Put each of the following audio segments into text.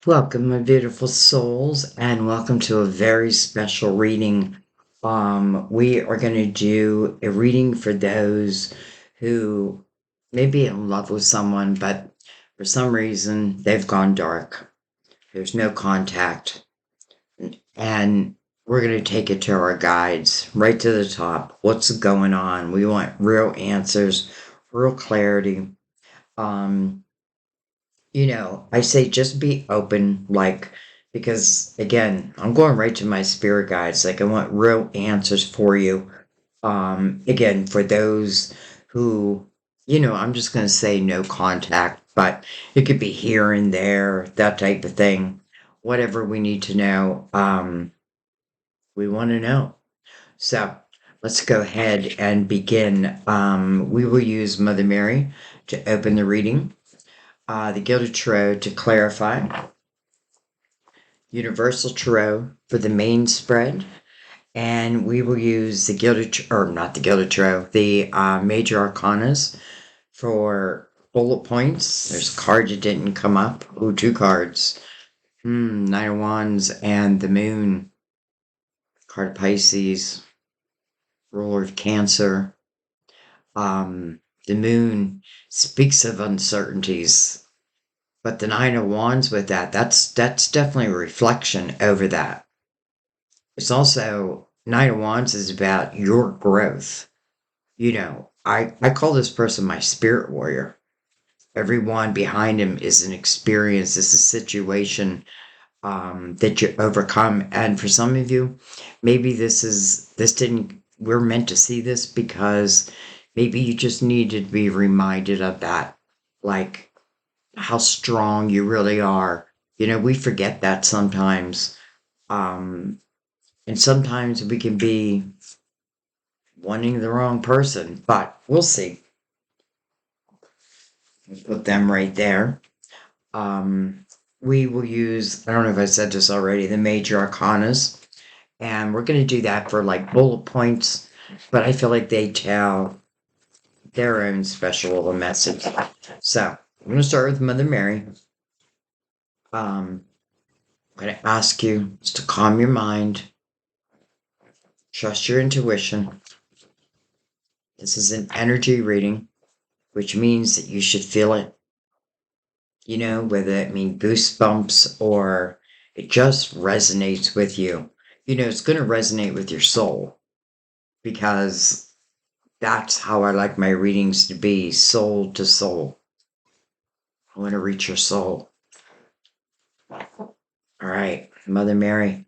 Welcome, my beautiful souls, and welcome to a very special reading. We are going to do a reading for those who may be in love with someone, but for some reason they've gone dark. There's no contact. And we're going to take it to our guides right to the top. What's going on? We want real answers, real clarity. Um, I say just be open, because again, I'm going right to my spirit guides. Like, I want real answers for you. Again, for those who, I'm just going to say no contact, but it could be here and there, that type of thing. Whatever we need to know, we want to know. So let's go ahead and begin. We will use Mother Mary to open the reading, the Gilded Tarot to clarify, Universal Tarot for the main spread, and we will use the or not the Gilded Tarot, the Major Arcanas for bullet points. There's a card that didn't come up. Ooh, two cards. Nine of Wands and the Moon. Card of Pisces, Ruler of Cancer. The Moon speaks of uncertainties, but the Nine of Wands with that's definitely a reflection over that. It's also, Nine of Wands is about your growth. I call this person my spirit warrior. Every wand behind him is an experience, is a situation that you overcome. And for some of you, maybe we're meant to see this because maybe you just needed to be reminded of that, like how strong you really are. We forget that sometimes. Um, and sometimes we can be wanting the wrong person, but we'll see. Put them right there. Um, we will use, I don't know if I said this already, the major arcanas, and we're going to do that for like bullet points, but I feel like they tell their own special little message. So I'm going to start with Mother Mary. I'm going to ask you just to calm your mind, trust your intuition. This is an energy reading, which means that you should feel it, whether it means goosebumps or it just resonates with you. It's going to resonate with your soul because that's how I like my readings to be, soul to soul. I want to reach your soul. All right, Mother Mary.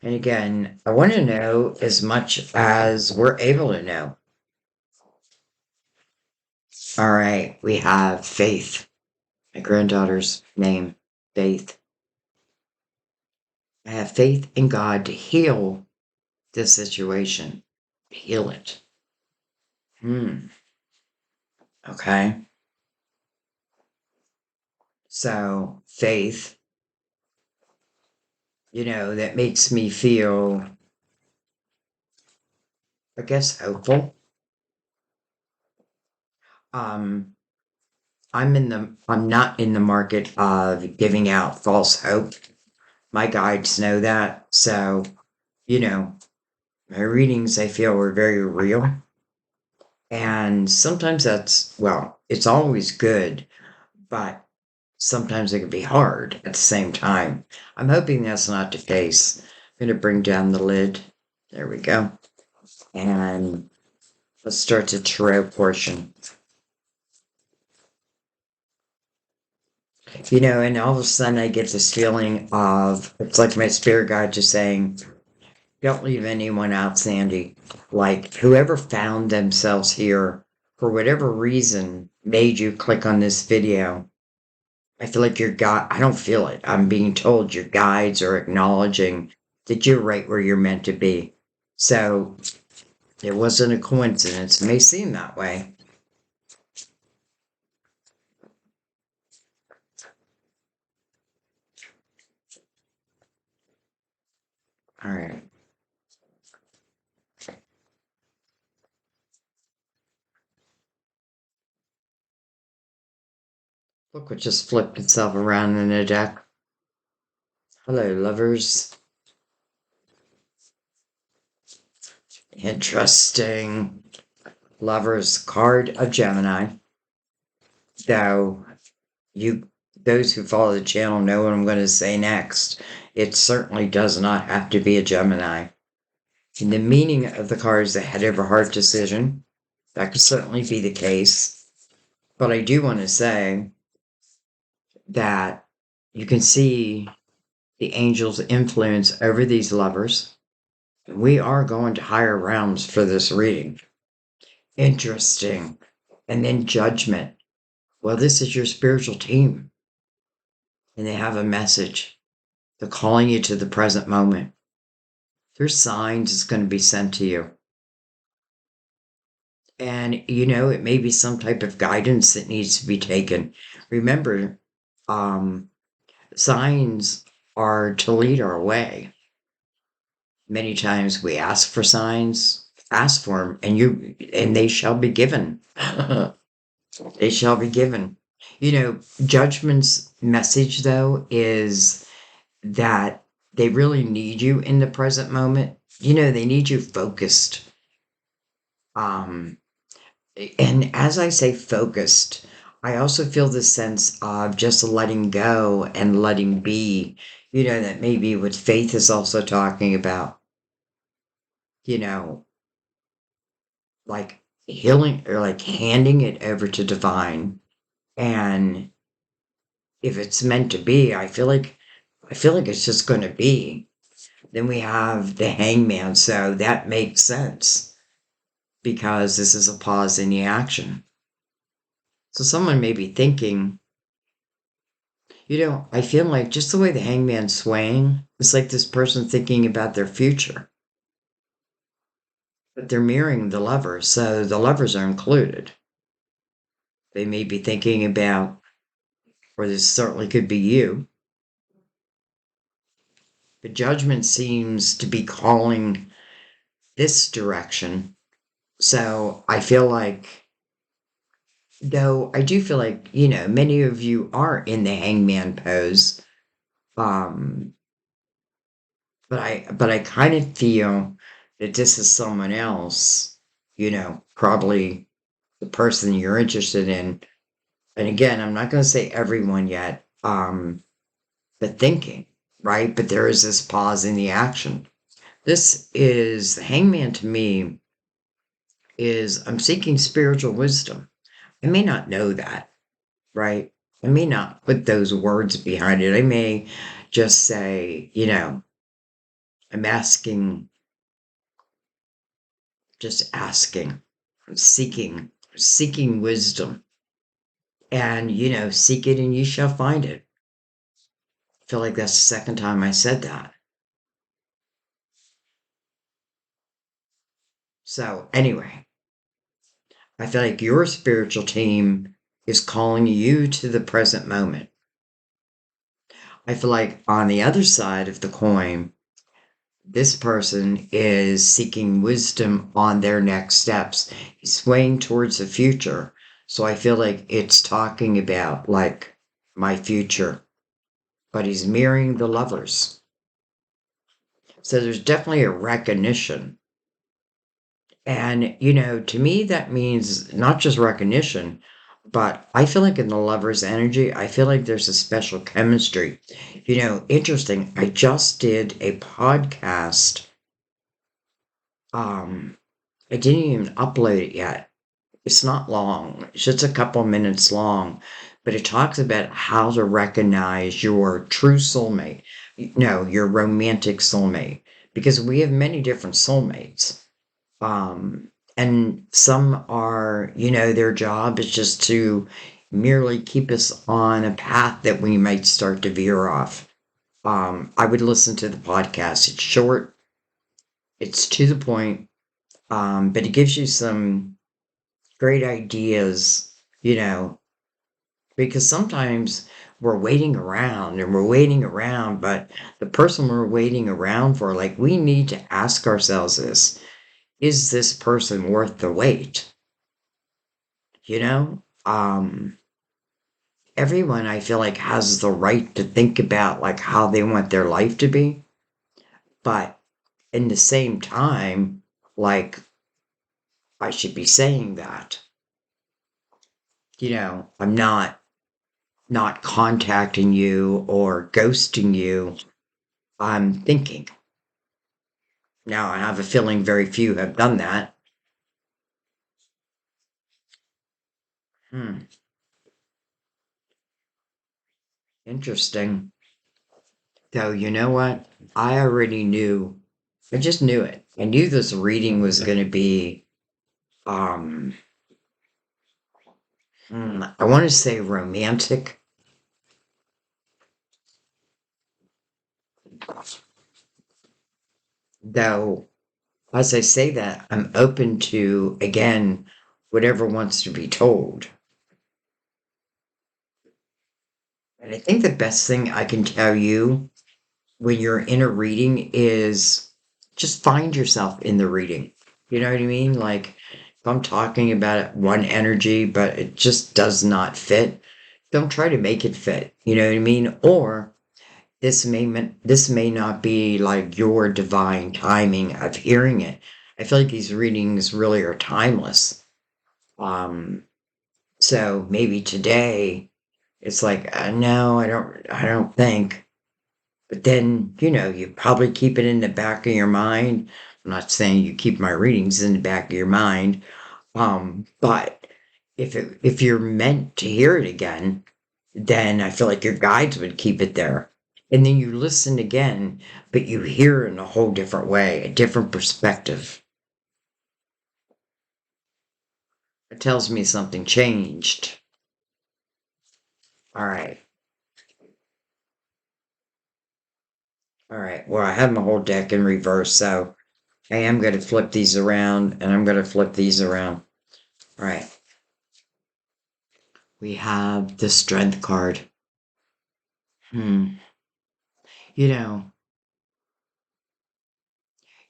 And again, I want to know as much as we're able to know. All right, we have Faith, my granddaughter's name, Faith. I have faith in God to heal this situation, heal it. Okay. So, faith, that makes me feel, I guess, hopeful. Um, I'm not in the market of giving out false hope. My guides know that. So, you know, my readings I feel are very real. And sometimes it's always good, but sometimes it can be hard at the same time. I'm hoping that's not the case. I'm going to bring down the lid. There we go. And let's start the tarot portion. And all of a sudden I get this feeling of, it's like my spirit guide just saying, don't leave anyone out, Sandy. Like, whoever found themselves here, for whatever reason, made you click on this video. I feel like I don't feel it. I'm being told your guides are acknowledging that you're right where you're meant to be. So it wasn't a coincidence. It may seem that way. All right. Look what just flipped itself around in the deck. Hello, lovers. Interesting. Lovers card of Gemini. Though you those who follow the channel know what I'm going to say next. It certainly does not have to be a Gemini. And the meaning of the card is the head of a heart decision. That could certainly be the case. But I do want to say that you can see the angel's influence over these lovers. We are going to higher realms for this reading. Interesting. And then judgment. Well, this is your spiritual team. And they have a message. They're calling you to the present moment. There's signs it's going to be sent to you. And, it may be some type of guidance that needs to be taken. Remember, signs are to lead our way. Many times we ask for signs, ask for them, and they shall be given. They shall be given. Judgment's message, though, is that they really need you in the present moment. They need you focused. Um, and as I say focused, I also feel the sense of just letting go and letting be, that maybe what Faith is also talking about, you know, like healing or like handing it over to divine. And if it's meant to be, I feel like it's just going to be. Then we have the hangman, so that makes sense because this is a pause in the action. So someone may be thinking, I feel like just the way the hangman's swaying, it's like this person thinking about their future. But they're mirroring the lovers, so the lovers are included. They may be thinking about, or this certainly could be you, but judgment seems to be calling this direction. So I feel like, though I do feel like, many of you are in the hangman pose. Um, but I kind of feel that this is someone else, probably the person you're interested in. And again, I'm not going to say everyone yet, but thinking, right? But there is this pause in the action. This is hangman to me is I'm seeking spiritual wisdom. I may not know that, right? I may not put those words behind it. I may just say, I'm just asking, seeking wisdom. And, seek it and you shall find it. I feel like that's the second time I said that. So, anyway, I feel like your spiritual team is calling you to the present moment. I feel like on the other side of the coin, this person is seeking wisdom on their next steps. He's swaying towards the future. So I feel like it's talking about like my future, but he's mirroring the lovers. So there's definitely a recognition. And, to me, that means not just recognition, but I feel like in the lover's energy, I feel like there's a special chemistry. Interesting. I just did a podcast. I didn't even upload it yet. It's not long. It's just a couple minutes long, but it talks about how to recognize your true soulmate. No, your romantic soulmate, because we have many different soulmates. And some are, their job is just to merely keep us on a path that we might start to veer off. I would listen to the podcast. It's short, it's to the point, but it gives you some great ideas, because sometimes we're waiting around and we're waiting around, but the person we're waiting around for, like, we need to ask ourselves this: is this person worth the wait? You know? Um, everyone I feel like has the right to think about like how they want their life to be, but in the same time, like I should be saying that. I'm not contacting you or ghosting you. I'm thinking. Now I have a feeling very few have done that. Hmm, interesting. Though you know what? I already knew. I just knew it. I knew this reading was going to be um I want to say romantic, though as I say that, I'm open to, again, whatever wants to be told. And I think the best thing I can tell you when you're in a reading is just find yourself in the reading. You know what I mean? Like, if I'm talking about one energy, but it just does not fit, don't try to make it fit. You know what I mean? Or this may not be like your divine timing of hearing it. I feel like these readings really are timeless. Um, so maybe today it's like, no, I don't think. But then, you probably keep it in the back of your mind. I'm not saying you keep my readings in the back of your mind. But if you're meant to hear it again, then I feel like your guides would keep it there. And then you listen again, but you hear in a whole different way, a different perspective. It tells me something changed. All right. All right. Well, I have my whole deck in reverse, so I am going to flip these around and I'm going to flip these around. All right. We have the strength card. Hmm. You know,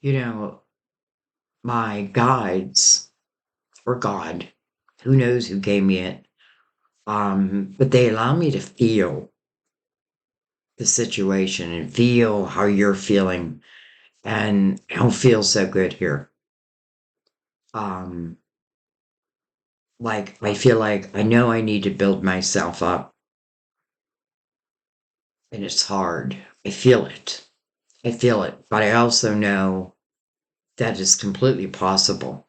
you know, my guides or God, who knows who gave me it. But they allow me to feel the situation and feel how you're feeling. And I don't feel so good here. Um, like I feel like I know I need to build myself up and it's hard. I feel it. I feel it. But I also know that is completely possible.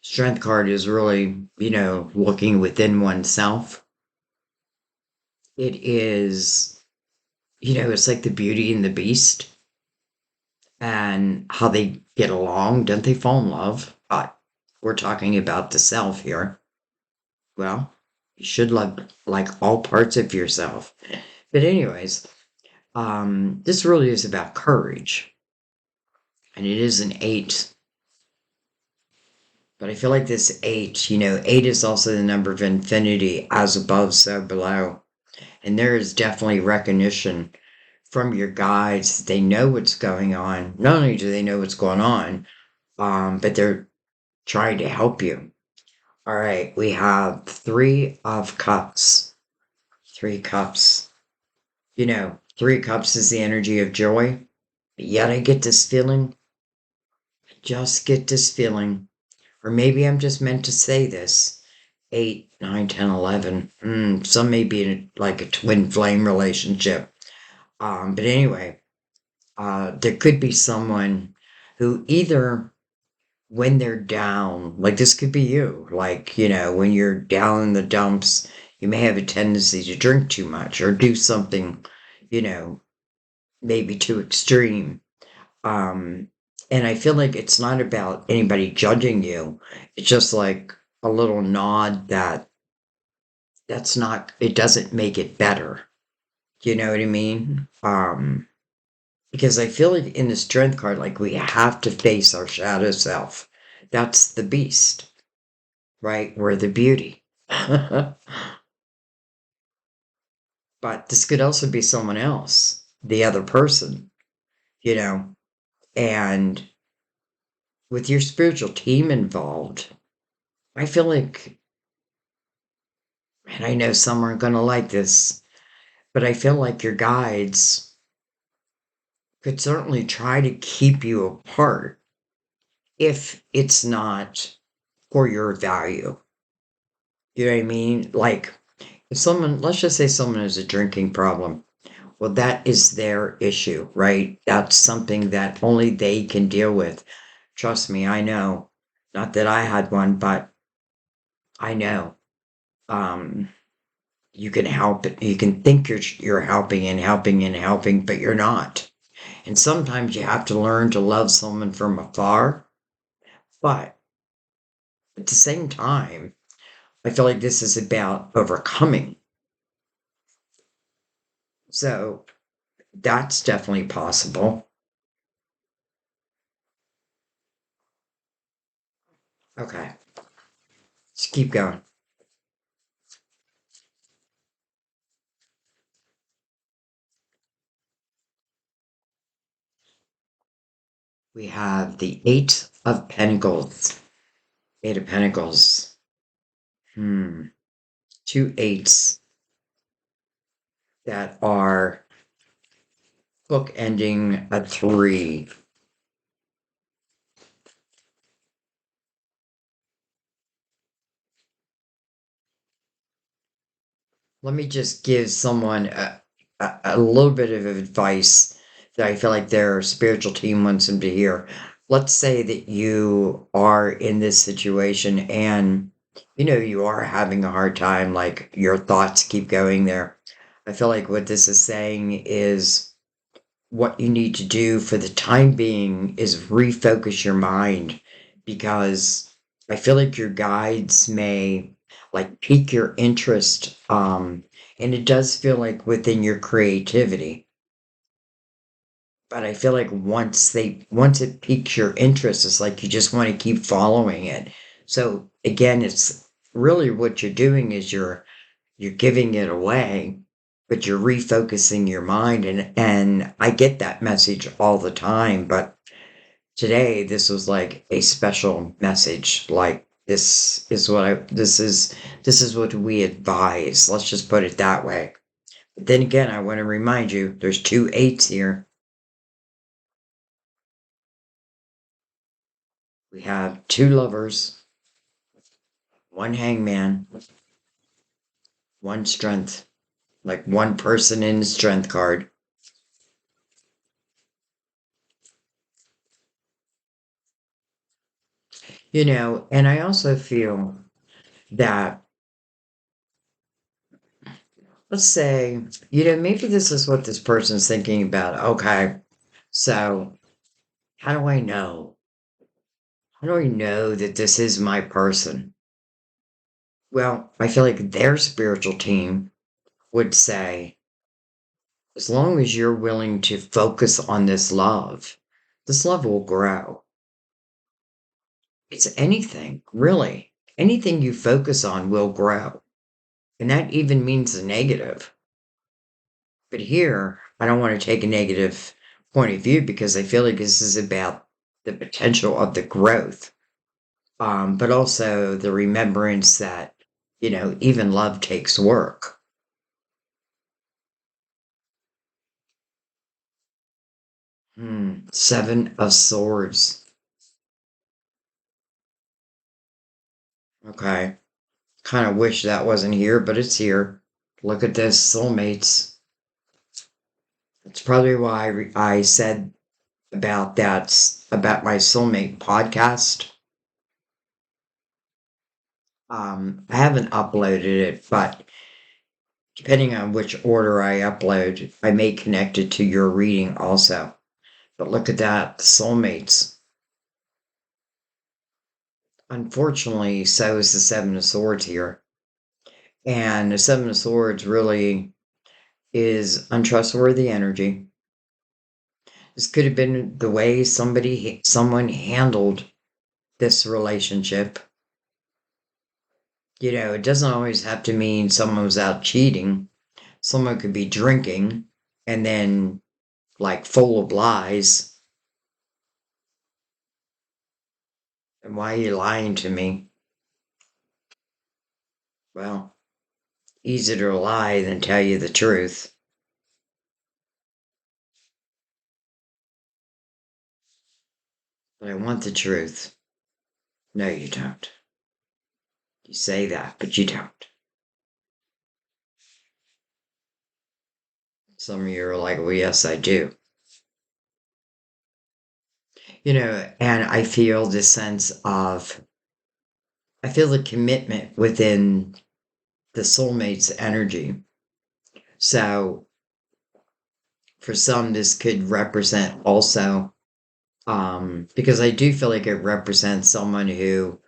Strength card is really, looking within oneself. It is, it's like the beauty and the beast and how they get along. Don't they fall in love? But we're talking about the self here. Well, you should love like all parts of yourself. But anyways, this really is about courage. And it is an eight. But I feel like this eight, eight is also the number of infinity, as above, so below. And there is definitely recognition from your guides that they know what's going on. Not only do they know what's going on, but they're trying to help you. All right, we have three of cups. Three cups. Three cups is the energy of joy. But yet I get this feeling, I just get this feeling, or maybe I'm just meant to say this. 8, 9, 10, 11. Some may be in like a twin flame relationship. But anyway, there could be someone who either when they're down, like this could be you, like, when you're down in the dumps, you may have a tendency to drink too much or do something, you know, maybe too extreme. Um, and I feel like it's not about anybody judging you. It's just like a little nod that that's not, it doesn't make it better. You know what I mean? Because I feel like in the strength card, like we have to face our shadow self. That's the beast, right? We're the beauty. But this could also be someone else, the other person, you know? And with your spiritual team involved, I feel like And I know some aren't going to like this, but I feel like your guides could certainly try to keep you apart if it's not for your value. You know what I mean? Like, if someone, let's just say someone has a drinking problem, well, that is their issue, right? That's something that only they can deal with. Trust me, I know. Not that I had one, but I know. Um, you can help it. You can think you're helping and helping and helping, but you're not. And sometimes you have to learn to love someone from afar. But at the same time, I feel like this is about overcoming. So that's definitely possible. Okay, let's keep going. We have the Eight of Pentacles. Eight of Pentacles. Hmm. Two eights that are bookending a three. Let me just give someone a little bit of advice that I feel like their spiritual team wants them to hear. Let's say that you are in this situation and you are having a hard time, like your thoughts keep going there. I feel like what this is saying is what you need to do for the time being is refocus your mind because I feel like your guides may like pique your interest and it does feel like within your creativity, but I feel like once it piques your interest it's like you just want to keep following it. So again, it's really what you're doing is you're giving it away, but you're refocusing your mind, and I get that message all the time, but today this was like a special message. Like this is what we advise. Let's just put it that way. But then again, I want to remind you there's two eights here. We have two lovers, one hangman, one strength, like one person in the strength card. And I also feel that, let's say, maybe this is what this person's thinking about. Okay, so how do I know? How do I know that this is my person? Well, I feel like their spiritual team would say, as long as you're willing to focus on this love will grow. It's anything, really. Anything you focus on will grow. And that even means the negative. But here, I don't want to take a negative point of view because I feel like this is about the potential of the growth, but also the remembrance that, even love takes work. Seven of Swords. Okay. Kind of wish that wasn't here, but it's here. Look at this, Soulmates. That's probably why I said about about my soulmate podcast. I haven't uploaded it, but depending on which order I upload, I may connect it to your reading also. But look at that, soulmates. Unfortunately, so is the Seven of Swords here. And the Seven of Swords really is untrustworthy energy. This could have been the way someone handled this relationship. It doesn't always have to mean someone was out cheating. Someone could be drinking and then like full of lies. And why are you lying to me? Well, easier to lie than tell you the truth. But I want the truth. No, you don't. You say that, but you don't. Some of you are like, well, yes, I do. And I feel this sense of, I feel the commitment within the soulmates energy. So for some, this could represent also, because I do feel like it represents someone who,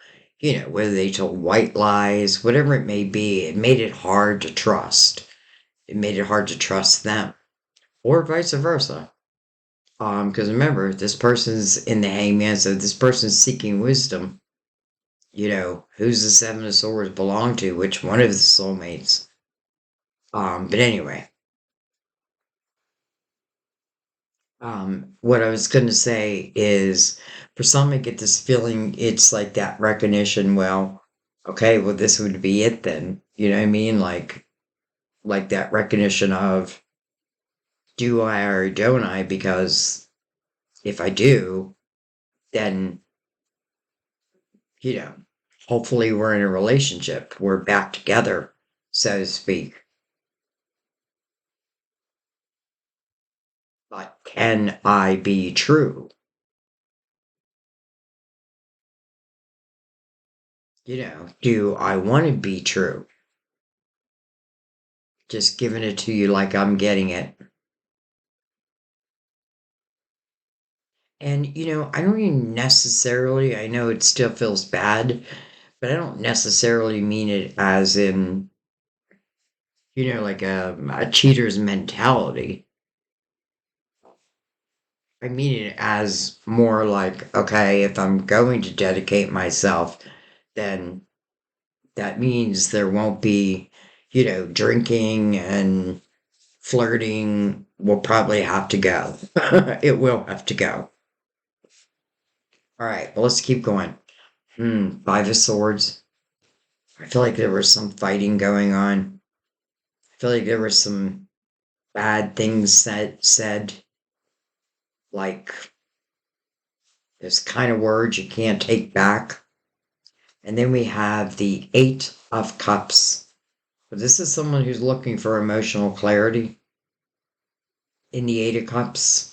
whether they told white lies, whatever it may be, it made it hard to trust. It made it hard to trust them, or vice versa. Because remember, this person's in the hangman, so this person's seeking wisdom. Who's the Seven of Swords belong to? Which one of the soulmates? But anyway, what I was going to say is, for some, I get this feeling it's like that recognition. Well, okay, well, this would be it then. You know what I mean? Like that recognition of, do I or don't I? Because if I do, then you know, hopefully we're in a relationship. We're back together, so to speak. But can I be true? Do I want to be true? Just giving it to you like I'm getting it. And, I don't even necessarily, I know it still feels bad, but I don't necessarily mean it as in, like a cheater's mentality. I mean it as more like, okay, if I'm going to dedicate myself, then that means there won't be, drinking and flirting will probably have to go. It will have to go. All right, well, let's keep going. Five of Swords. I feel like there was some fighting going on. I feel like there were some bad things said, like there's kind of words you can't take back. And then we have the Eight of Cups. But this is someone who's looking for emotional clarity in the Eight of Cups.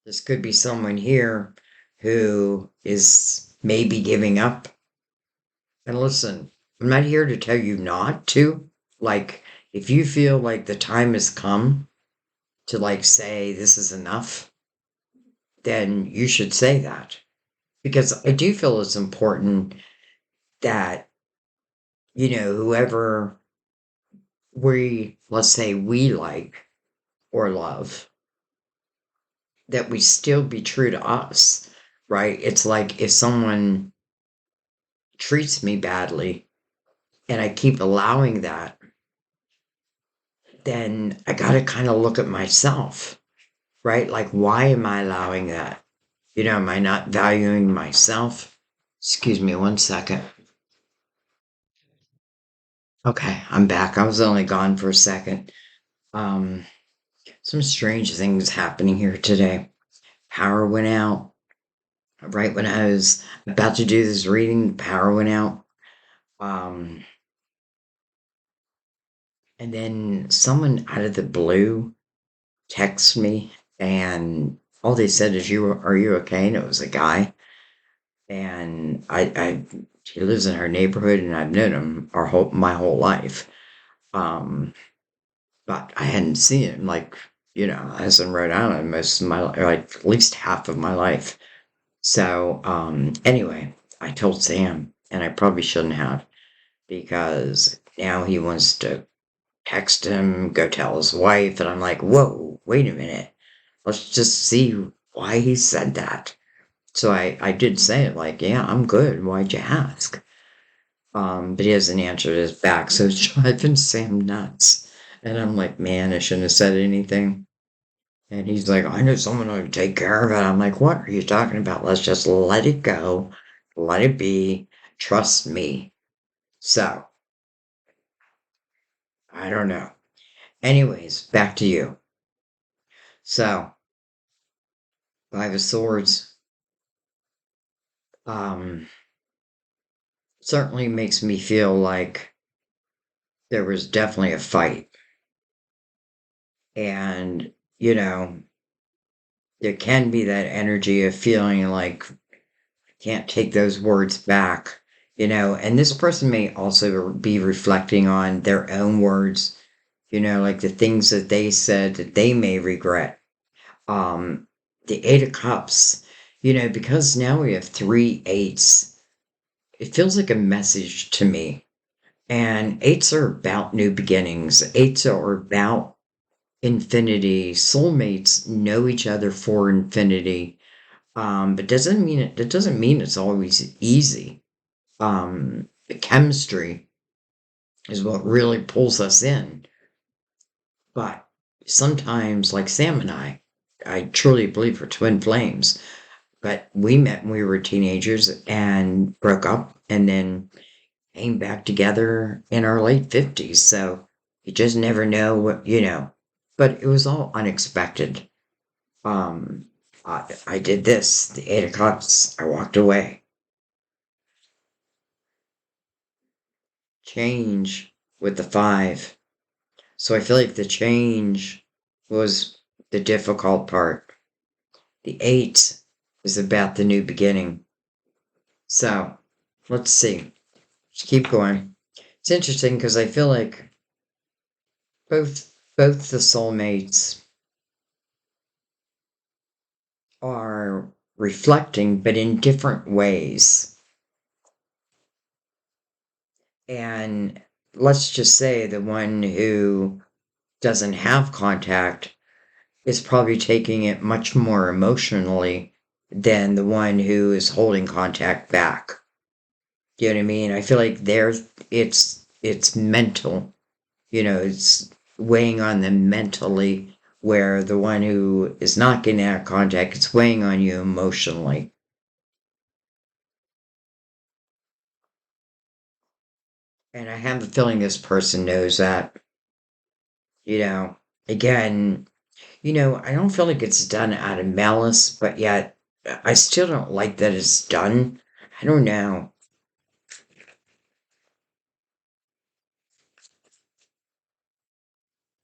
This could be someone here who is maybe giving up. And listen, I'm not here to tell you not to. Like, if you feel like the time has come to, like, say this is enough, then you should say that. Because I do feel it's important that, whoever let's say we like or love, that we still be true to us, right? It's like if someone treats me badly and I keep allowing that, then I got to kind of look at myself, right? Like, why am I allowing that? Am I not valuing myself? Excuse me one second. Okay, I'm back. I was only gone for a second. Um, some strange things happening here today. Power went out right when I was about to do this reading. The power went out. Um, and then someone out of the blue texted me, and all they said is, Are you okay?" And it was a guy, and he lives in our neighborhood, and I've known him my whole life. Um, but I hadn't seen him, like, I was in Rhode Island most of my life, like at least half of my life. So anyway, I told Sam, and I probably shouldn't have, because now he wants to text him, go tell his wife, and I'm like, whoa, wait a minute. Let's just see why he said that. So I did say it, like, yeah, I'm good. Why'd you ask? But he hasn't answered his back, so it's driving Sam nuts. And I'm like, man, I shouldn't have said anything. And he's like, I know someone who can take care of it. I'm like, what are you talking about? Let's just let it go, let it be, trust me. So, I don't know. Anyways, back to you. So, Five of Swords, um, certainly makes me feel like there was definitely a fight. And, you know, there can be that energy of feeling like can't take those words back, and this person may also be reflecting on their own words, like the things that they said that they may regret. Um, the Eight of Cups, because now we have three eights, it feels like a message to me. And eights are about new beginnings. Eights are about infinity. Soulmates know each other for infinity. But that doesn't mean it's always easy. The chemistry is what really pulls us in. But sometimes, like Sam and I truly believe we're twin flames. But we met when we were teenagers and broke up and then came back together in our late 50s. So you just never know what. But it was all unexpected. Um, I did this, the Eight of Cups. I walked away. Change with the five. So I feel like the change was the difficult part. The eight is about the new beginning. So let's see. Just keep going. It's interesting because I feel like both the soulmates are reflecting, but in different ways. And let's just say the one who doesn't have contact is probably taking it much more emotionally than the one who is holding contact back. Do you know what I mean? I feel like it's mental. It's weighing on them mentally, where the one who is not getting that contact, it's weighing on you emotionally. And I have a feeling this person knows that. You know, again, I don't feel like it's done out of malice, but yet I still don't like that it's done. I don't know.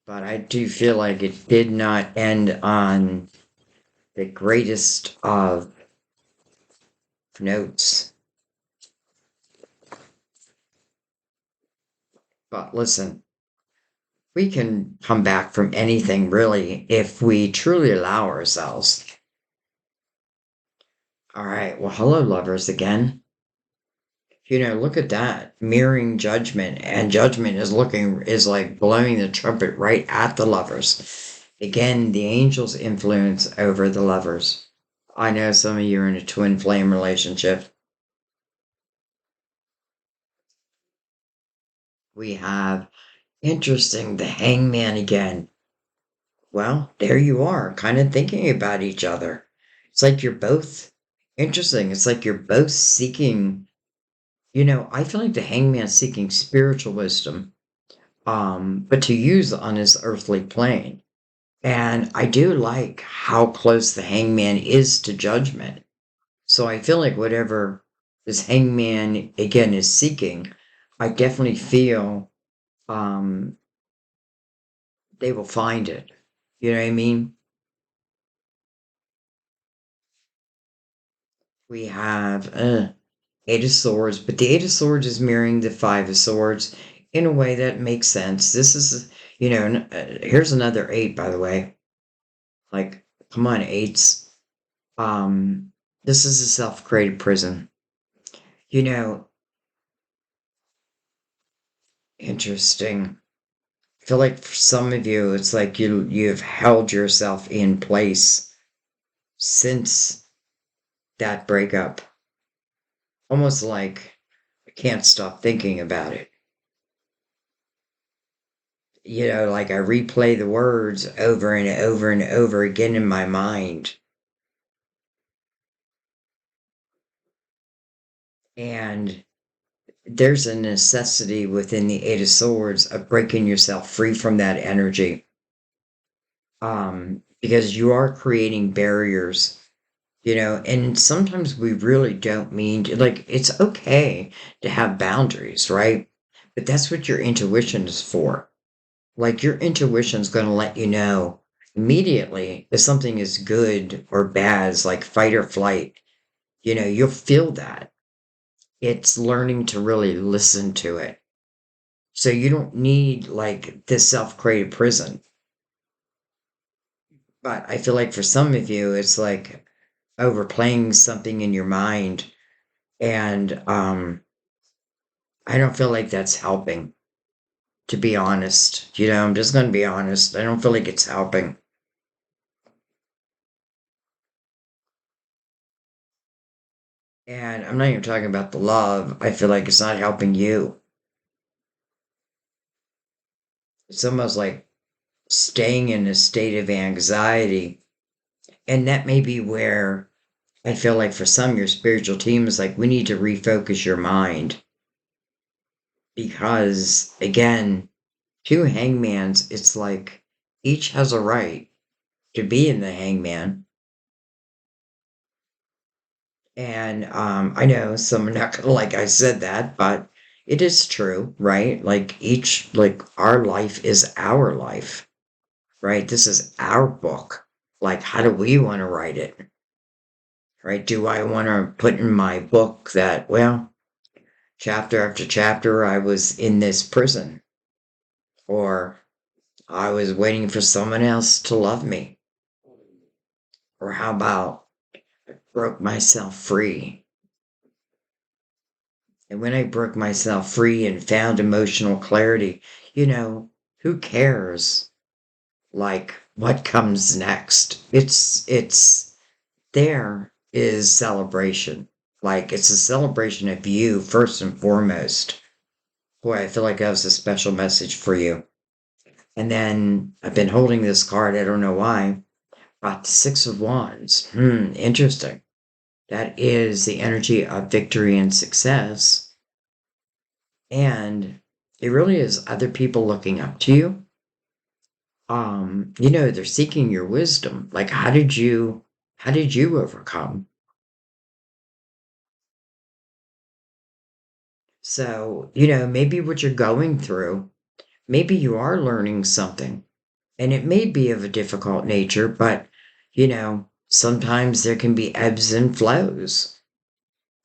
But I do feel like it did not end on the greatest of notes. But listen, we can come back from anything really if we truly allow ourselves. All right. Well, hello, lovers, again. Look at that mirroring judgment, and judgment is like blowing the trumpet right at the lovers. Again, the angels' influence over the lovers. I know some of you are in a twin flame relationship. We have interesting the hangman again. Well, there you are, kind of thinking about each other. It's like you're both interesting. It's like you're both seeking, I feel like the hangman's seeking spiritual wisdom, but to use on his earthly plane. And I do like how close the hangman is to judgment. So I feel like whatever this hangman again is seeking, I definitely feel um they will find it. You know what I mean? We have Eight of Swords, but the Eight of Swords is mirroring the Five of Swords in a way that makes sense. This is, here's another eight, by the way. Like, come on, eights. This is a self-created prison. You know, interesting. I feel like for some of you, it's like you've held yourself in place since that breakup. Almost like I can't stop thinking about it. Like I replay the words over and over and over again in my mind. And there's a necessity within the Eight of Swords of breaking yourself free from that energy. Because you are creating barriers, and sometimes we really don't mean to, like, it's okay to have boundaries, right? But that's what your intuition is for. Like, your intuition's going to let you know immediately if something is good or bad, it's like fight or flight. You'll feel that. It's learning to really listen to it. So you don't need like this self-created prison. But I feel like for some of you, it's like overplaying something in your mind. And I don't feel like that's helping, to be honest. I'm just going to be honest. I don't feel like it's helping. And I'm not even talking about the love. I feel like it's not helping you. It's almost like staying in a state of anxiety. And that may be where I feel like for some, your spiritual team is like, we need to refocus your mind. Because again, two hangmans, it's like each has a right to be in the hangman. And I know some are not gonna like I said that, but it is true, right? Like our life is our life, right? This is our book. Like, how do we want to write it, right? Do I want to put in my book that, well, chapter after chapter, I was in this prison, or I was waiting for someone else to love me, or how about broke myself free? And when I broke myself free and found emotional clarity, you know, who cares? Like, what comes next? It's there is celebration. Like, it's a celebration of you first and foremost. Boy, I feel like that was a special message for you. And then I've been holding this card, I don't know why. But the Six of Wands. Interesting. That is the energy of victory and success. And it really is other people looking up to you. They're seeking your wisdom. Like, how did you overcome? So, maybe what you're going through, maybe you are learning something. And it may be of a difficult nature, but, sometimes there can be ebbs and flows.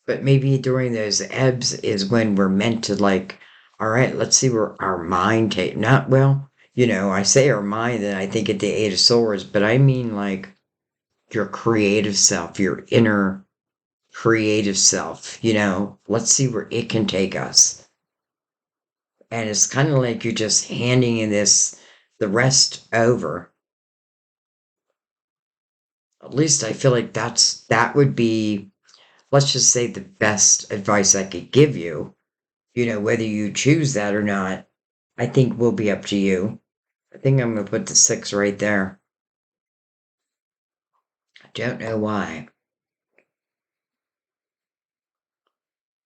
But maybe during those ebbs is when we're meant to, like, all right, let's see where our mind take. Not well, I say our mind, and I think at the Eight of Swords, but I mean like your creative self, your inner creative self. Let's see where it can take us. And it's kind of like you're just handing in the rest over. At least I feel like that would be, let's just say, the best advice I could give you. Whether you choose that or not, I think will be up to you. I think I'm going to put the six right there. I don't know why.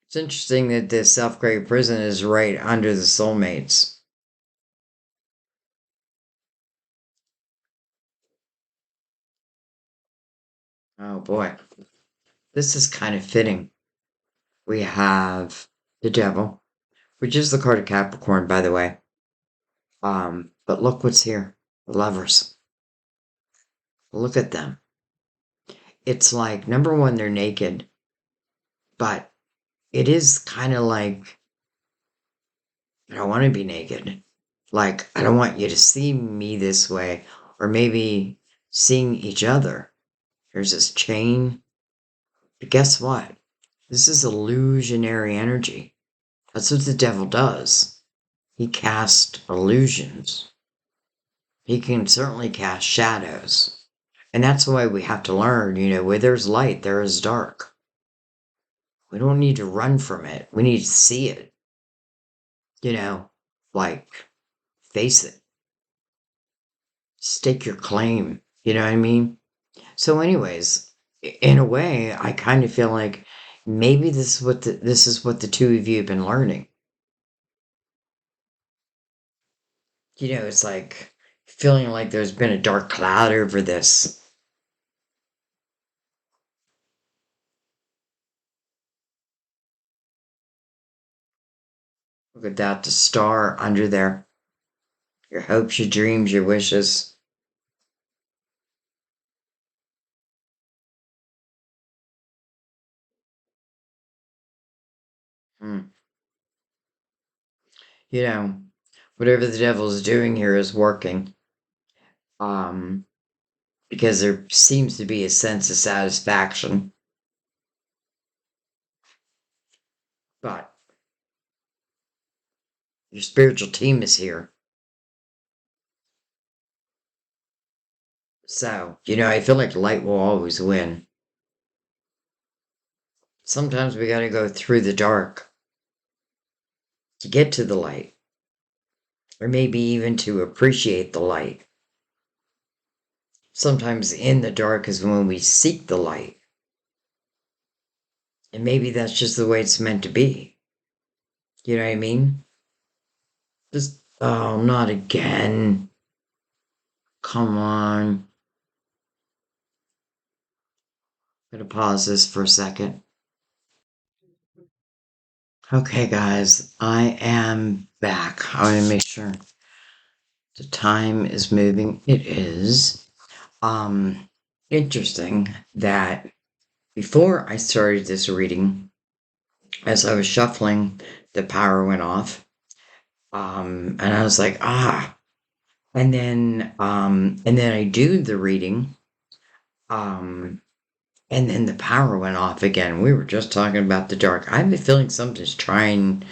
It's interesting that the self-created prison is right under the soulmates. Oh boy. This is kind of fitting. We have the devil, which is the card of Capricorn, by the way. But look what's here. The lovers. Look at them. It's like, number one, they're naked, but it is kind of like, I don't want to be naked. Like, I don't want you to see me this way, or maybe seeing each other. There's this chain. But guess what? This is illusionary energy. That's what the devil does. He casts illusions. He can certainly cast shadows. And that's why we have to learn, where there's light, there is dark. We don't need to run from it. We need to see it, you know, like face it. stake your claim. You know what I mean? So, anyways, in a way, I kind of feel like maybe this is what the two of you have been learning. You know, it's like feeling like there's been a dark cloud over this. Look at that, the star under there. Your hopes, your dreams, your wishes. Hmm. You know, whatever the devil's doing here is working. Um, because there seems to be a sense of satisfaction. But your spiritual team is here. So, I feel like light will always win. Sometimes we gotta go through the dark to get to the light, or maybe even to appreciate the light. Sometimes in the dark is when we seek the light, and maybe that's just the way it's meant to be. You know what I mean? Just, oh, not again. Come on. I'm gonna pause this for a second. Okay, guys, I am back. I want to make sure the time is moving. It is. Um, Interesting that before I started this reading, as I was shuffling, the power went off. And I was like, ah. And then I do the reading. Um, and then the power went off again. We were just talking about the dark. I have a feeling something's trying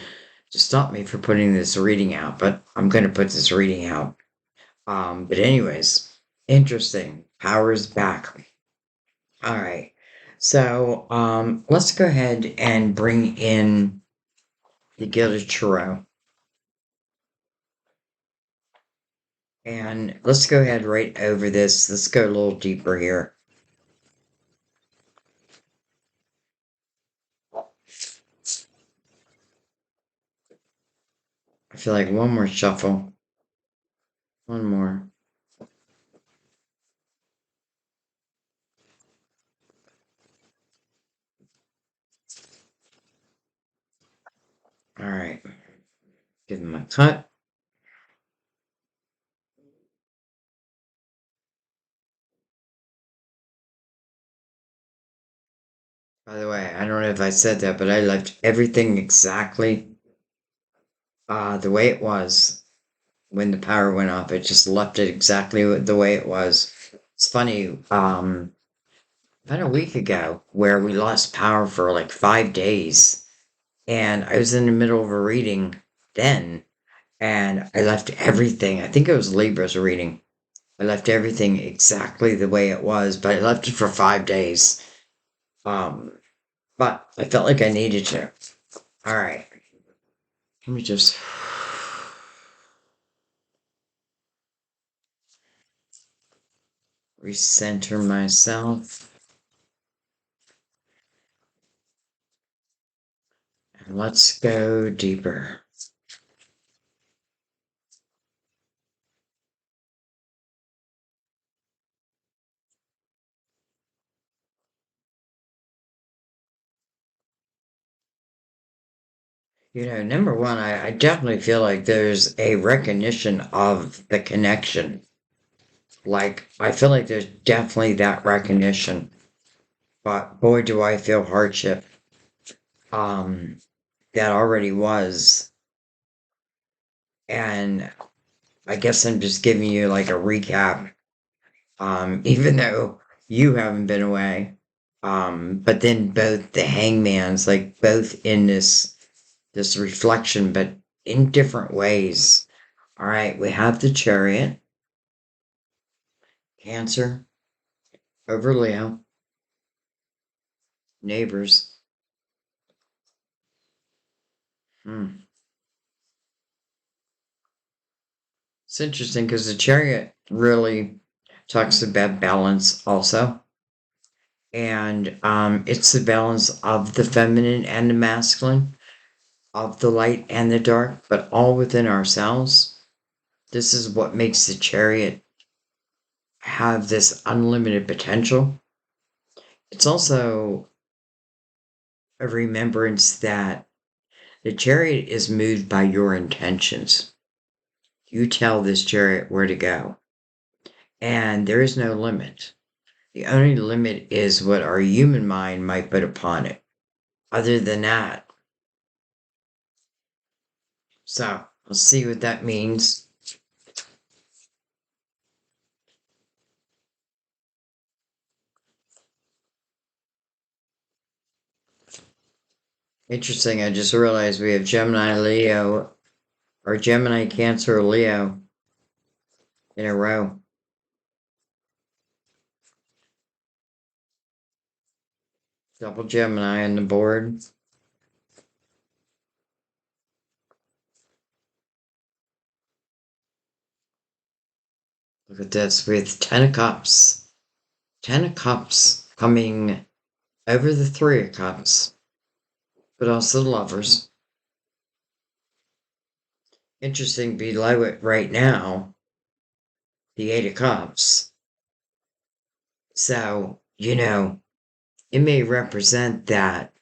to stop me from putting this reading out, but I'm going to put this reading out. But anyways, interesting. Power's back. All right. So let's go ahead and bring in the Gilded Tarot. And let's go ahead right over this. Let's go a little deeper here. I feel like one more shuffle. One more. All right. Give them a cut. By the way, I don't know if I said that, but I left everything exactly the way it was when the power went off. It just left it exactly the way it was. It's funny. About a week ago, where we lost power for like 5 days, and I was in the middle of a reading then, and I left everything. I think it was Libra's reading. I left everything exactly the way it was, but I left it for 5 days. Um, but I felt like I needed to. All right, let me just recenter myself, and let's go deeper. Number one, I definitely feel like there's a recognition of the connection. Like, I feel like there's definitely that recognition. But boy, do I feel hardship. Um, that already was. And I guess I'm just giving you like a recap. Even though you haven't been away. But then both the hangmans, like both in this reflection, but in different ways. All right, we have the chariot, Cancer over Leo, neighbors. Hmm. It's interesting because the chariot really talks about balance also. And it's the balance of the feminine and the masculine, of the light and the dark, but all within ourselves. This is what makes the chariot have this unlimited potential. It's also a remembrance that the chariot is moved by your intentions. You tell this chariot where to go, and there is no limit. The only limit is what our human mind might put upon it. Other than that, so let's see what that means. Interesting, I just realized we have Gemini, Leo, or Gemini, Cancer, Leo in a row. Double Gemini on the board. Look at this with Ten of Cups. Ten of Cups coming over the Three of Cups, but also the Lovers. Interesting below it right now, the Eight of Cups. So, it may represent that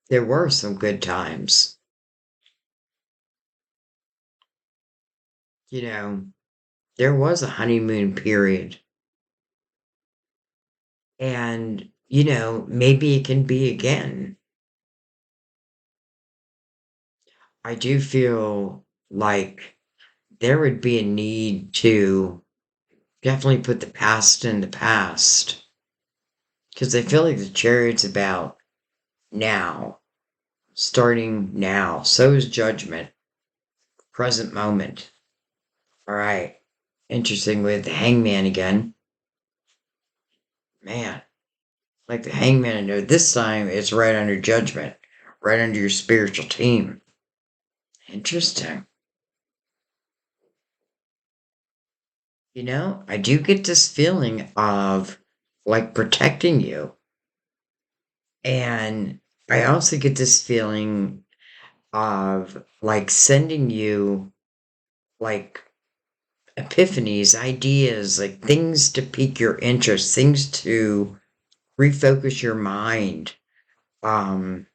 there were some good times. You know, there was a honeymoon period. And, maybe it can be again. I do feel like there would be a need to definitely put the past in the past. Because I feel like the chariot's about now, starting now. So is judgment, present moment. All right. Interesting with the hangman again. Man, like the hangman, I know this time it's right under judgment, right under your spiritual team. Interesting. I do get this feeling of like protecting you. And I also get this feeling of like sending you like epiphanies, ideas, like things to pique your interest, things to refocus your mind. Um,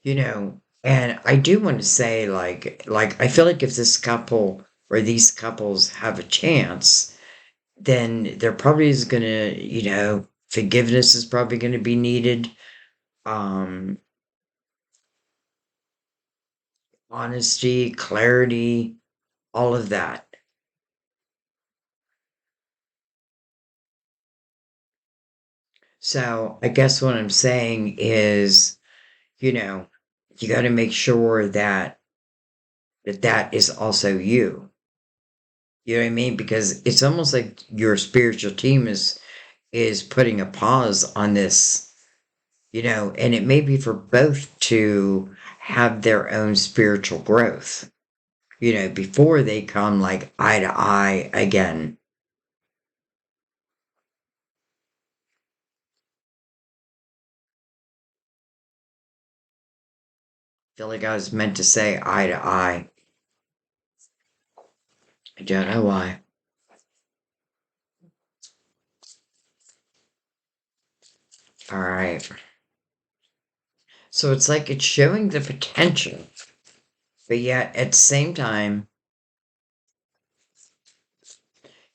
and I do want to say like I feel like if this couple or these couples have a chance, then there probably is gonna, forgiveness is probably gonna be needed. Um, Honesty, clarity, all of that. So I guess what I'm saying is, you know, you got to make sure that is also you. You know what I mean? Because it's almost like your spiritual team is putting a pause on this, and it may be for both to have their own spiritual growth, before they come like eye to eye again. I feel like I was meant to say eye to eye. I don't know why. All right. So it's like it's showing the potential, but yet at the same time,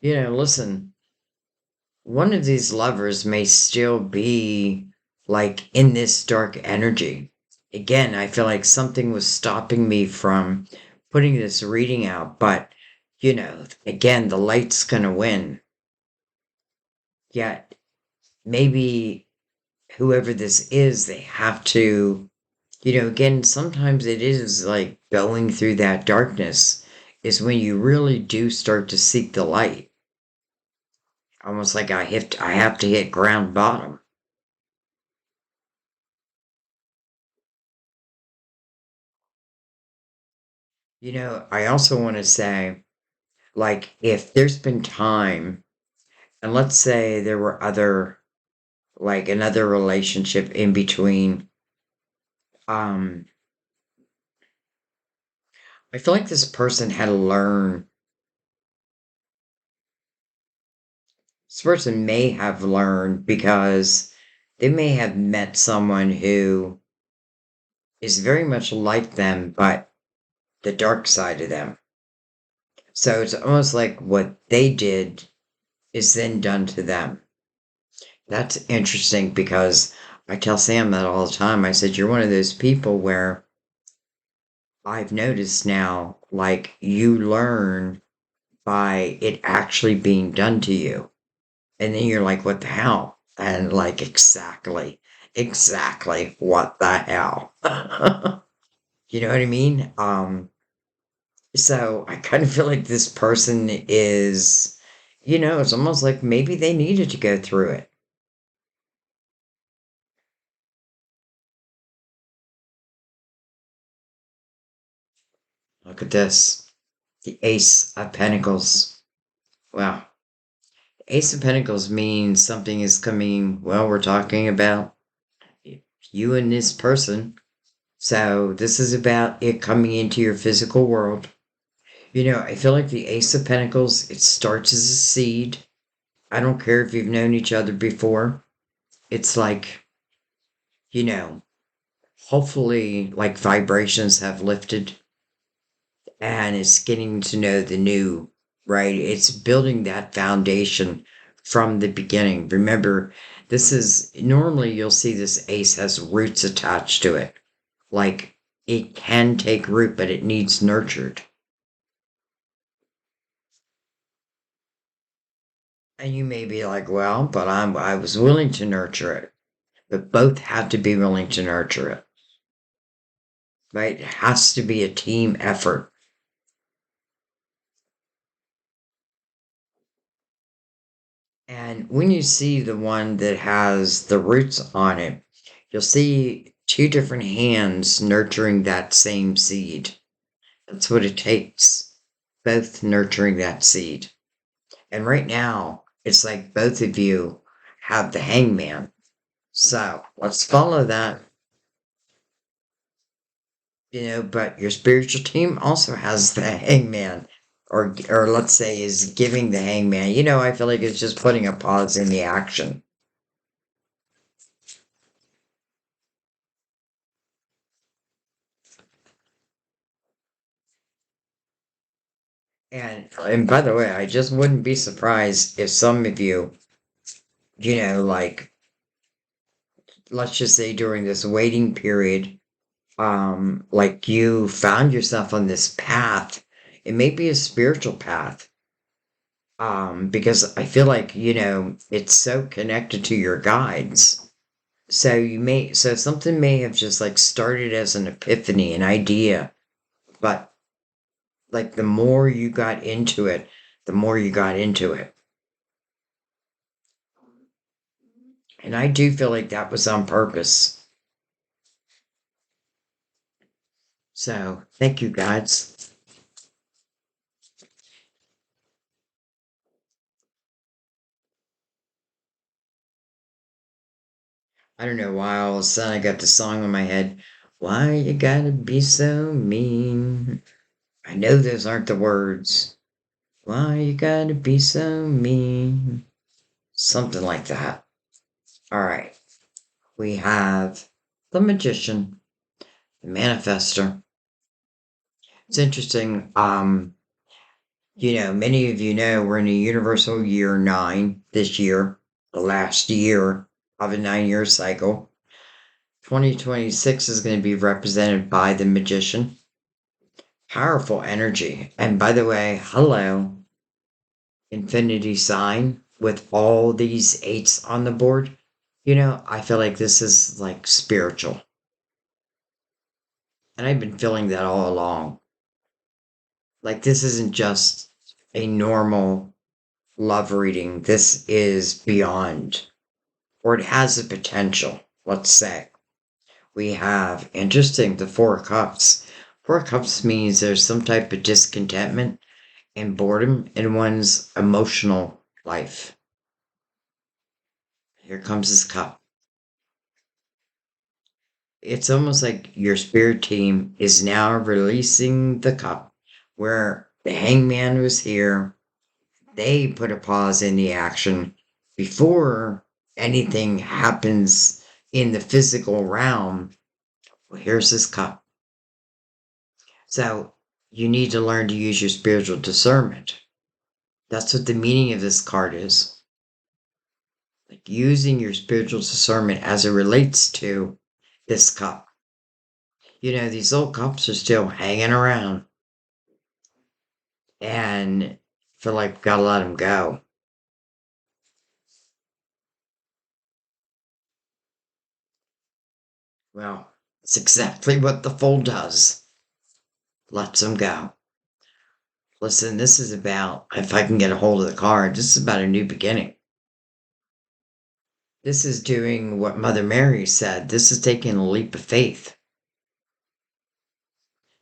listen, one of these lovers may still be like in this dark energy. Again, I feel like something was stopping me from putting this reading out, but again, the light's gonna win. Yet maybe whoever this is, they have to, again, sometimes it is like going through that darkness is when you really do start to seek the light. Almost like I have to hit ground bottom. I also want to say, like, if there's been time, and let's say there were like, another relationship in between, um, I feel like this person had to learn, this person may have learned because they may have met someone who is very much like them, but the dark side of them. So it's almost like what they did is then done to them. That's interesting because I tell Sam that all the time. I said, you're one of those people where I've noticed now, like, you learn by it actually being done to you. And then you're like, what the hell? And like, exactly what the hell? You know what I mean? So I kind of feel like this person is, it's almost like maybe they needed to go through it. Look at this. The Ace of Pentacles. Wow. Ace of Pentacles means something is coming, well, we're talking about you and this person. So this is about it coming into your physical world. I feel like the Ace of Pentacles, it starts as a seed. I don't care if you've known each other before. It's like, you know, hopefully, like vibrations have lifted and it's getting to know the new, right? It's building that foundation from the beginning. Remember, this is normally you'll see this ace has roots attached to it. Like it can take root, but it needs nurtured. And you may be like, well, but I was willing to nurture it. But both have to be willing to nurture it. Right? It has to be a team effort. And when you see the one that has the roots on it, you'll see two different hands nurturing that same seed. That's what it takes, both nurturing that seed. And right now, it's like both of you have the hangman. So let's follow that, but your spiritual team also has the hangman. Or let's say is giving the hangman. I feel like it's just putting a pause in the action. And by the way, I just wouldn't be surprised if some of you, like let's just say during this waiting period, like you found yourself on this path. It may be a spiritual path. Because I feel like, it's so connected to your guides. So something may have just like started as an epiphany, an idea, but like the more you got into it, the more you got into it. And I do feel like that was on purpose. So thank you, guys. I don't know why all of a sudden I got the song in my head. Why you gotta be so mean? I know those aren't the words. Why you gotta be so mean? Something like that. All right. We have the magician, the manifester. It's interesting. Many of you know we're in a universal year 9 this year, the last year of a 9-year cycle. 2026 is going to be represented by the magician. Powerful energy. And by the way, hello, infinity sign with all these eights on the board. I feel like this is like spiritual. And I've been feeling that all along. Like this isn't just a normal love reading. This is beyond, or it has the potential, let's say. We have, interesting, the Four of Cups. Four of Cups means there's some type of discontentment and boredom in one's emotional life. Here comes this cup. It's almost like your spirit team is now releasing the cup where the hangman was here. They put a pause in the action before anything happens in the physical realm. Well, here's this cup. So you need to learn to use your spiritual discernment. That's what the meaning of this card is. Like using your spiritual discernment as it relates to this cup. You know, these old cups are still hanging around. And I feel like gotta let them go. Well, it's exactly what the Fool does. Lets them go. Listen, this is about, if I can get a hold of the card, this is about a new beginning. This is doing what Mother Mary said. This is taking a leap of faith.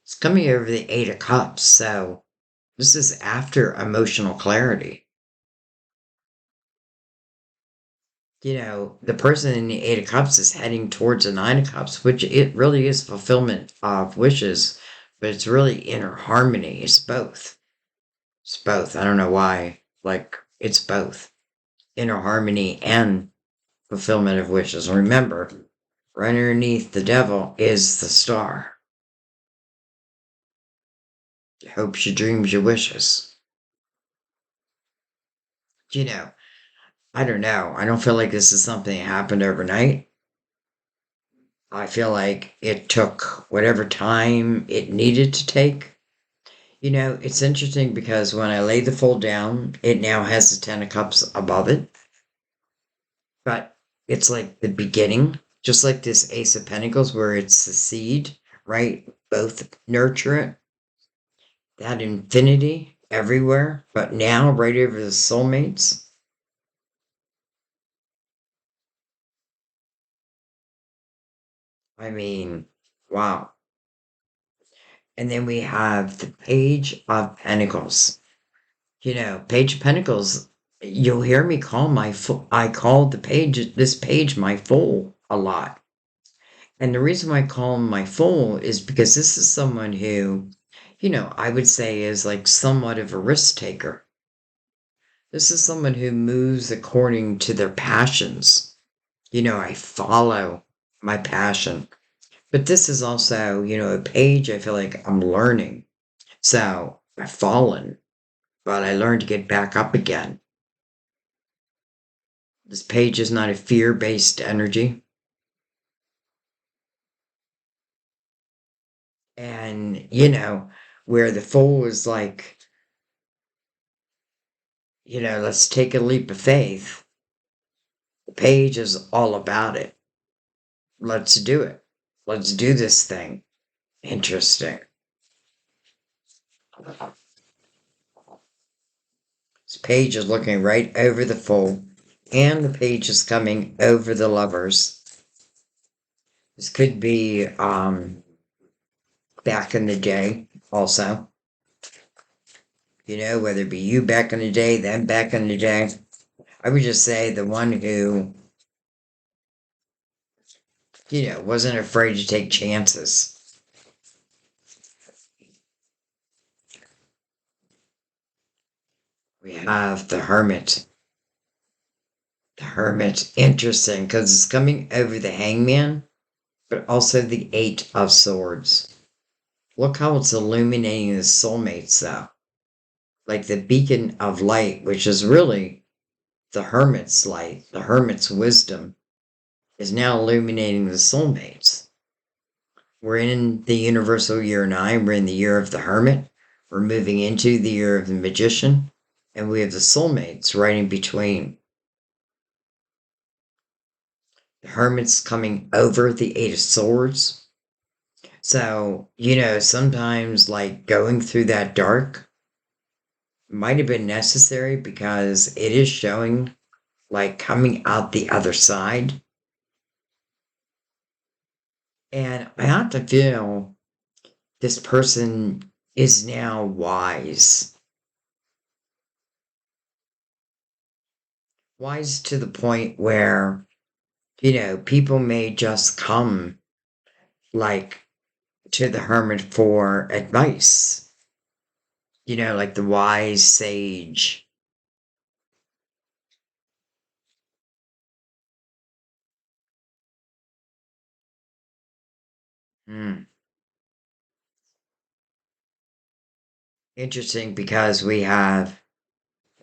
It's coming over the Eight of Cups, so this is after emotional clarity. You know, the person in the Eight of Cups is heading towards the Nine of Cups, which it really is fulfillment of wishes, but it's really inner harmony. It's both. It's both. I don't know why. Like, it's both inner harmony and fulfillment of wishes. And remember, right underneath the devil is the star. Your hopes, your dreams, your wishes. You know, I don't know. I don't feel like this is something that happened overnight. I feel like it took whatever time it needed to take. You know, it's interesting because when I lay the fold down, it now has the Ten of Cups above it. But it's like the beginning, just like this Ace of Pentacles, where it's the seed, right? Both nurture it, that infinity everywhere. But now, right over the soulmates, I mean, wow. And then we have the Page of Pentacles. You know, Page of Pentacles, you'll hear me call I call this page my fool a lot. And the reason why I call him my fool is because this is someone who, you know, I would say is like somewhat of a risk taker. This is someone who moves according to their passions. You know, I follow my passion. But this is also, you know, a page I feel like I'm learning. So I've fallen, but I learned to get back up again. This page is not a fear based energy. And, you know, where the fool is like, you know, let's take a leap of faith. The page is all about it. Let's do it. Let's do this thing. Interesting. This page is looking right over the fool, and the page is coming over the lovers. This could be back in the day also. You know, whether it be you back in the day, them back in the day. I would just say the one who, you know, wasn't afraid to take chances. We have the Hermit. The Hermit, interesting, because it's coming over the Hangman, but also the Eight of Swords. Look how it's illuminating the soulmates, though. Like the beacon of light, which is really the Hermit's light, the Hermit's wisdom, is now illuminating the soulmates. We're in the universal year 9. We're in the year of the Hermit. We're moving into the year of the Magician. And we have the soulmates right in between. The Hermit's coming over the Eight of Swords. So, you know, sometimes like going through that dark might have been necessary because it is showing like coming out the other side. And I have to feel this person is now wise. Wise to the point where, people may just come like to the hermit for advice, like the wise sage. Hmm. Interesting because we have,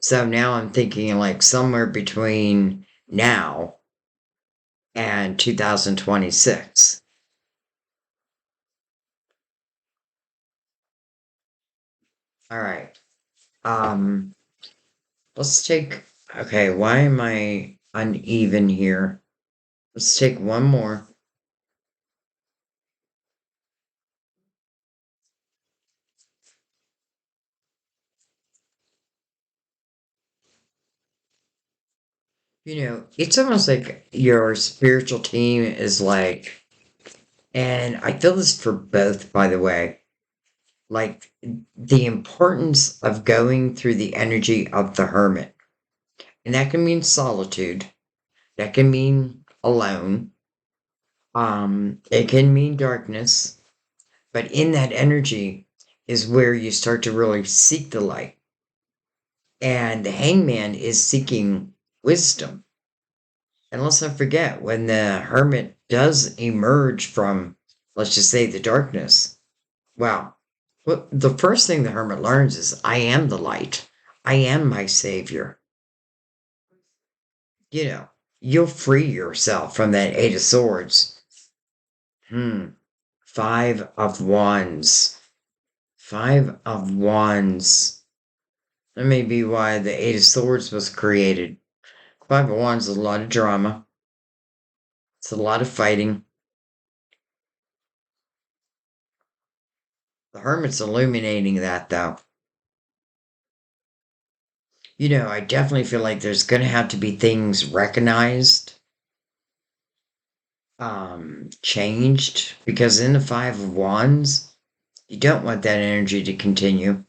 so now I'm thinking like somewhere between now and 2026. All right. Um, let's take, okay, why am I uneven here? Let's take one more. It's almost like your spiritual team is like, and I feel this for both, by the way, like the importance of going through the energy of the hermit. And that can mean solitude, that can mean alone, it can mean darkness, but in that energy is where you start to really seek the light. And the hangman is seeking wisdom. And let's not forget when the hermit does emerge from, let's just say, the darkness. Well, the first thing the hermit learns is, I am the light. I am my savior. You know, you'll free yourself from that Eight of Swords. Hmm. Five of Wands. Five of Wands. That may be why the Eight of Swords was created. Five of Wands is a lot of drama. It's a lot of fighting. The Hermit's illuminating that, though. I definitely feel like there's going to have to be things recognized, changed, because in the Five of Wands, you don't want that energy to continue.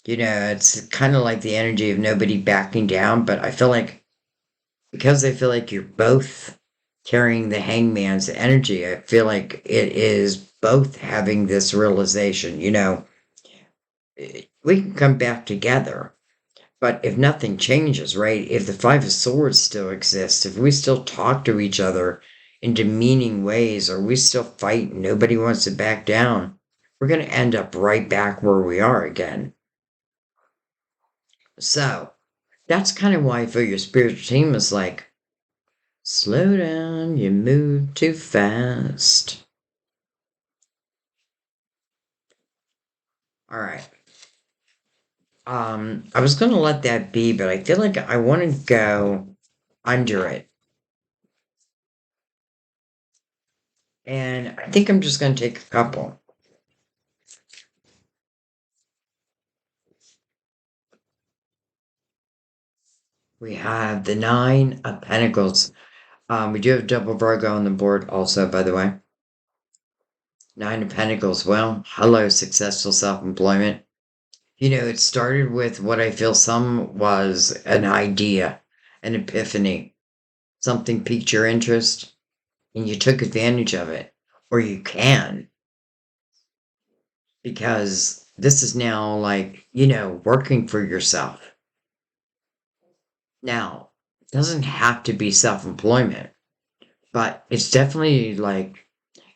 It's kind of like the energy of nobody backing down, but I feel like because I feel like you're both carrying the hangman's energy, I feel like it is both having this realization, we can come back together. But if nothing changes, right? If the Five of Swords still exists, if we still talk to each other in demeaning ways, or we still fight and nobody wants to back down, we're going to end up right back where we are again. So that's kind of why I feel your spiritual team is like, slow down, you move too fast. All right. I was going to let that be, but I feel like I want to go under it. And I think I'm just going to take a couple. We have the Nine of Pentacles. We do have double Virgo on the board also, by the way. Nine of Pentacles. Well, hello, successful self-employment. It started with what I feel some was an idea, an epiphany. Something piqued your interest and you took advantage of it. Or you can, because this is now like, working for yourself. Now, it doesn't have to be self-employment, but it's definitely like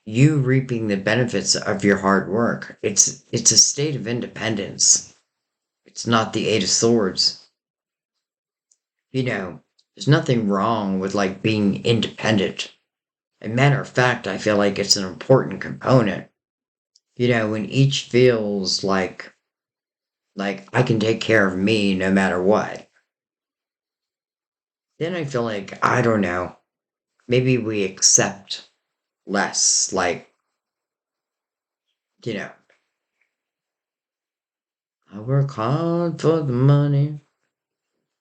you reaping the benefits of your hard work. It's a state of independence. It's not the Eight of Swords. There's nothing wrong with like being independent. As a matter of fact, I feel like it's an important component. When each feels like I can take care of me no matter what. Then I feel like, I don't know, maybe we accept less. Like, you know, I work hard for the money,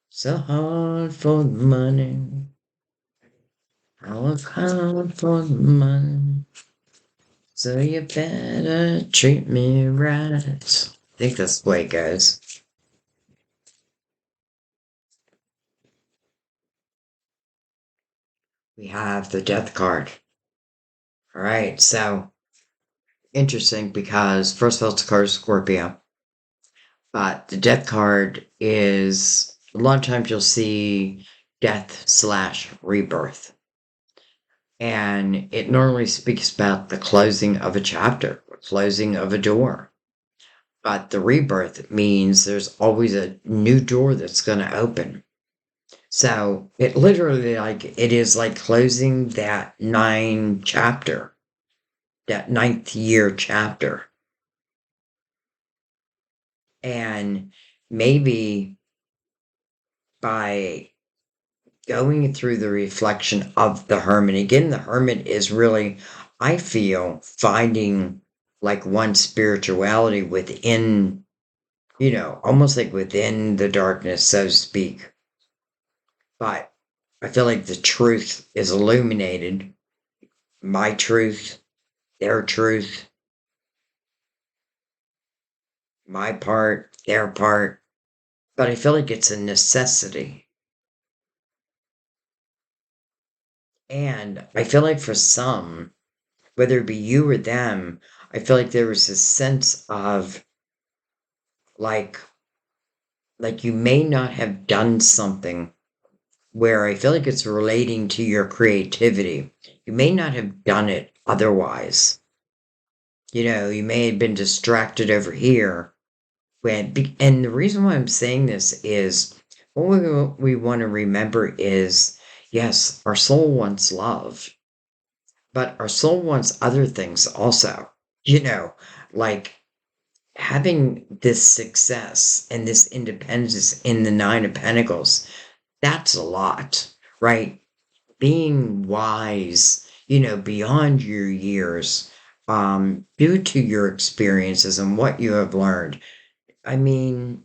so hard for the money. I work hard for the money. So you better treat me right. I think that's the way it goes. We have the death card. All right, so interesting because first of all, it's a card of Scorpio, but the death card is a lot of times you'll see death slash rebirth. And it normally speaks about the closing of a chapter, closing of a door. But the rebirth means there's always a new door that's going to open. So it literally it is like closing that that ninth year chapter. And maybe by going through the reflection of the hermit, again, the hermit is really, I feel, finding like one spirituality within, almost like within the darkness, so to speak. But I feel like the truth is illuminated. My truth, their truth, my part, their part. But I feel like it's a necessity. And I feel like for some, whether it be you or them, I feel like there was a sense of like you may not have done something where I feel like it's relating to your creativity. You may not have done it otherwise. You may have been distracted over here. And the reason why I'm saying this is what we want to remember is yes, our soul wants love, but our soul wants other things also. You know, like having this success and this independence in the Nine of Pentacles, that's a lot, right? Being wise, beyond your years, due to your experiences and what you have learned. I mean,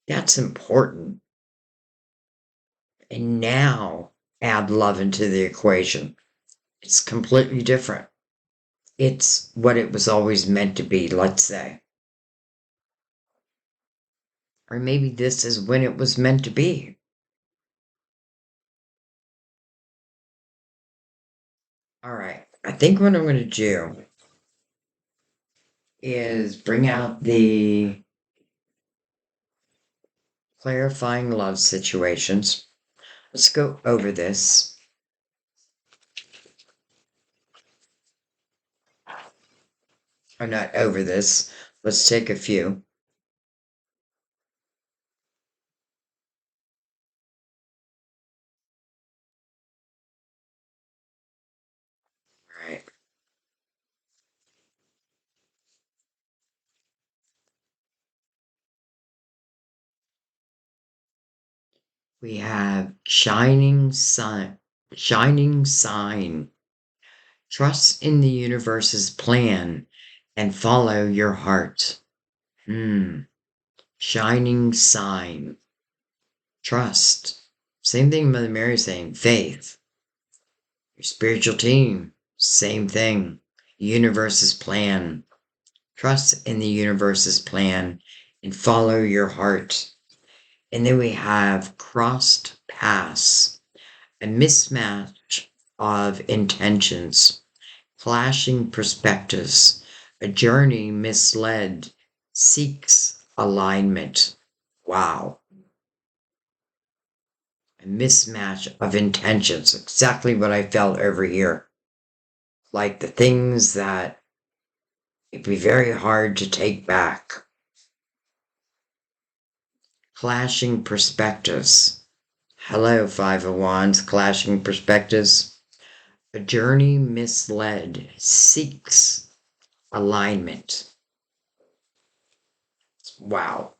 that's important. And now add love into the equation. It's completely different. It's what it was always meant to be, let's say. Or maybe this is when it was meant to be. All right. I think what I'm going to do is bring out the clarifying love situations. Let's go over this. I'm not over this. Let's take a few. All right. We have shining sign. Trust in the universe's plan and follow your heart. Hmm. Shining sign. Trust. Same thing Mother Mary saying. Faith. Your spiritual team. Same thing. Universe's plan. Trust in the universe's plan and follow your heart. And then we have crossed paths, a mismatch of intentions, clashing perspectives, a journey misled, seeks alignment. Wow. A mismatch of intentions, exactly what I felt over here. Like the things that it'd be very hard to take back. Clashing perspectives. Hello, Five of Wands, clashing perspectives. A journey misled seeks alignment. Wow.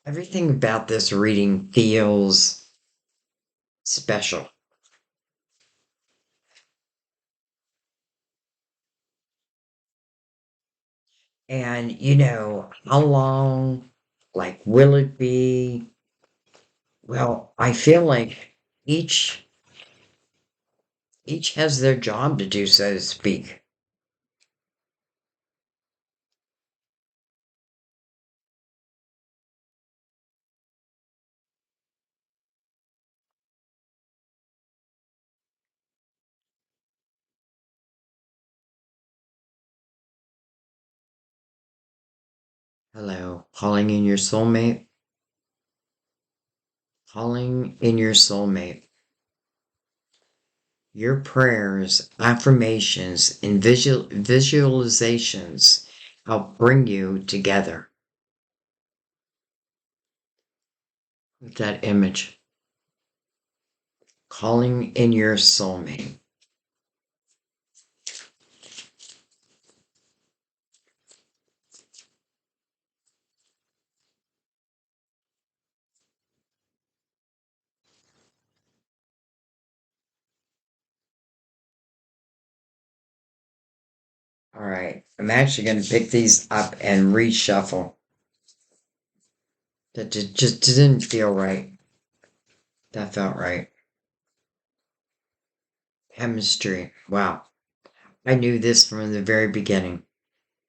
Everything about this reading feels special. And, how long, like, will it be? Well, I feel like each, Each has their job to do, so to speak. Hello, calling in your soulmate. Calling in your soulmate. Your prayers, affirmations, and visualizations help bring you together with that image. Calling in your soulmate. All right, I'm actually going to pick these up and reshuffle. That just didn't feel right. That felt right. Chemistry. Wow. I knew this from the very beginning.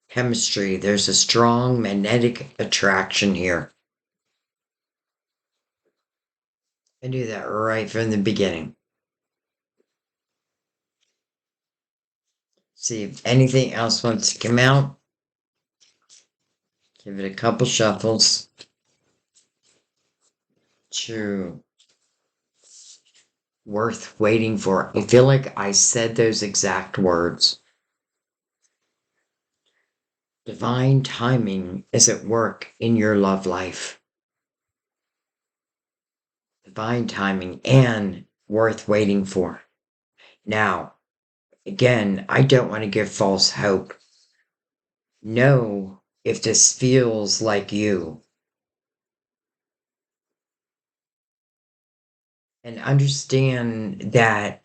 Chemistry. There's a strong magnetic attraction here. I knew that right from the beginning. See if anything else wants to come out. Give it a couple shuffles. True. Worth waiting for. I feel like I said those exact words. Divine timing is at work in your love life. Divine timing and worth waiting for. Now, again, I don't want to give false hope. Know if this feels like you. And understand that,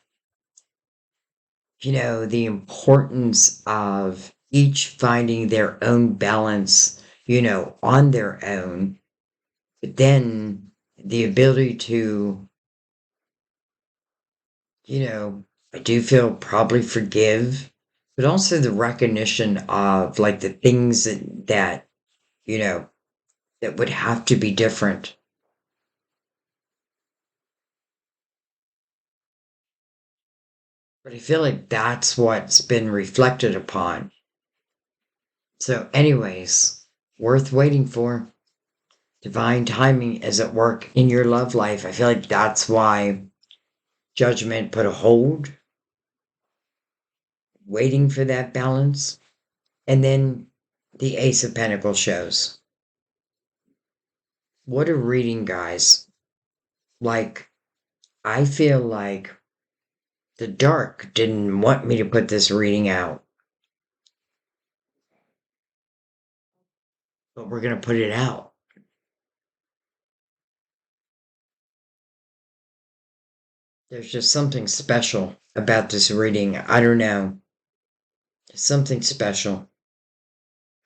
the importance of each finding their own balance, on their own, but then the ability to, I do feel probably forgive, but also the recognition of like the things that you know, that would have to be different. But I feel like that's what's been reflected upon. So, anyways, worth waiting for. Divine timing is at work in your love life. I feel like that's why judgment put a hold, waiting for that balance. And then the Ace of Pentacles shows. What a reading, guys. Like, I feel like the dark didn't want me to put this reading out, but we're going to put it out. There's just something special about this reading. I don't know. Something special.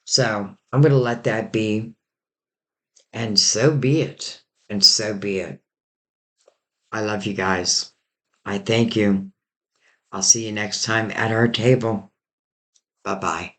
So I'm going to let that be. And so be it. And so be it. I love you guys. I thank you. I'll see you next time at our table. Bye bye.